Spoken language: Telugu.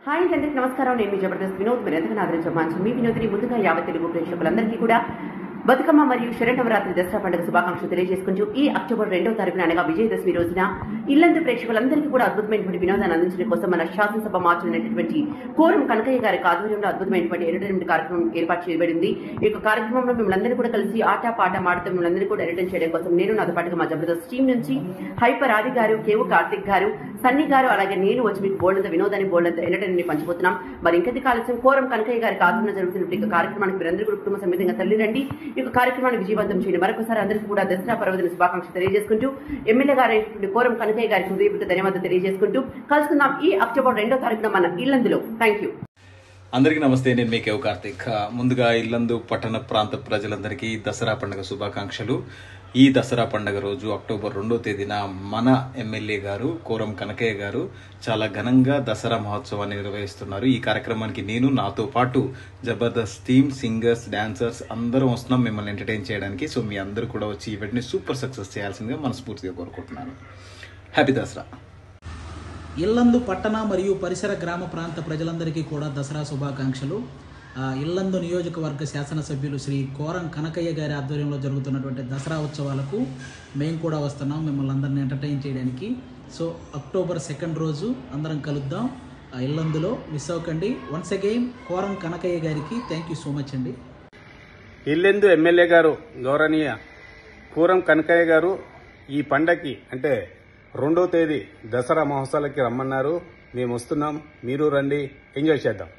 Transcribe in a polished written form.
హాయ్ అందరికీ నమస్కారం. నేను మీ జబర్దస్త్ వినోద్. మీరు ఎంతగా ఆదరించే మీ వినోద్ని ముందుగా యావత్ తెలుగు ప్రేక్షకులందరికీ కూడా బతుకమ్మ మరియు శరన్నవరాత్రి దసరా పండుగ శుభాకాంక్షలు తెలియజేసుకుంటూ ఈ అక్టోబర్ 2వ తారీఖున అనగా విజయదశమి రోజున ఇల్లందు ప్రేక్షకులందరికీ కూడా అద్భుతమైనటువంటి వినోదాన్ని అందించడం కోసం మన శాసనసభ మార్చినటువంటి కోరం కనకయ్య గారి ఆధ్వర్యంలో అద్భుతమైనటువంటి ఎంటర్టైన్మెంట్ కార్యక్రమం ఏర్పాటు చేయబడింది. ఈ యొక్క కార్యక్రమంలో మిమ్మల్ని కూడా కలిసి ఆట పాట మాటతో మిమ్మల్ని కూడా ఎంటర్టైన్ చేయడం కోసం నేను నాతో పాటుగా మా జబర్దస్త్ టీం నుంచి హైపర్ ఆది గారు, కేవు కార్తిక్ గారు, సన్నీ గారు, అలాగే నేను వచ్చి మీకు బోల్డంత వినోదాన్ని బోల్డంత ఎంటర్టైన్మెంట్ పంచిపోతున్నాం. మరి ఇంకది కాలస్యం కోరం కనకయ్య గారి ఆధ్వర్యంలో జరుగుతున్న కార్యక్రమానికి మీరందరూ కూడా కుటుంబ సమేతంగా తల్లి రండి. ఈ యొక్క కార్యక్రమాన్ని విజయవంతం చేయండి. మరొకసారి అందరికీ కూడా దసరా పర్వదిన శుభాకాంక్షలు తెలియజేసుకుంటూ ఎమ్మెల్యే గారి కోరం కనకయ్య గారికి హృదయపూర్వక ధన్యవాదాలు తెలియజేసుకుంటూ కలుసుకుందాం ఈ అక్టోబర్ 2వ తారీఖున మన ఇల్లందులో. Thank you. అందరికీ నమస్తే. నేను మీ కేవ్ కార్తిక్. ముందుగా ఇల్లందు పట్టణ ప్రాంత ప్రజలందరికీ దసరా పండుగ శుభాకాంక్షలు. ఈ దసరా పండుగ రోజు అక్టోబర్ 2వ తేదీన మన ఎమ్మెల్యే గారు కోరం కనకయ్య గారు చాలా ఘనంగా దసరా మహోత్సవాన్ని నిర్వహిస్తున్నారు. ఈ కార్యక్రమానికి నేను, నాతో పాటు జబర్దస్త్ టీమ్, సింగర్స్, డాన్సర్స్ అందరం వస్తున్నాం మిమ్మల్ని ఎంటర్టైన్ చేయడానికి. సో మీ అందరూ కూడా వచ్చి ఈవెంట్ని సూపర్ సక్సెస్ చేయాల్సిందిగా మనస్ఫూర్తిగా కోరుకుంటున్నాను. హ్యాపీ దసరా. ఇల్లందు పట్టణ మరియు పరిసర గ్రామ ప్రాంత ప్రజలందరికీ కూడా దసరా శుభాకాంక్షలు. ఇల్లందు నియోజకవర్గ శాసనసభ్యులు శ్రీ కోరం కనకయ్య గారి ఆధ్వర్యంలో జరుగుతున్నటువంటి దసరా ఉత్సవాలకు మేము కూడా వస్తున్నాం మిమ్మల్ని అందరినీ ఎంటర్టైన్ చేయడానికి. సో అక్టోబర్ 2వ రోజు అందరం కలుద్దాం ఇల్లందులో. మిస్ అవ్వకండి. వన్స్ అగైన్ కోరం కనకయ్య గారికి థ్యాంక్ యూ సో మచ్ అండి. ఇల్లెందు ఎమ్మెల్యే గారు గౌరవనీయ కోరం కనకయ్య గారు ఈ పండగకి అంటే 2వ తేదీ దసరా మహోత్సవాలకి రమ్మన్నారు. మేము వస్తున్నాం, మీరు రండి, ఎంజాయ్ చేద్దాం.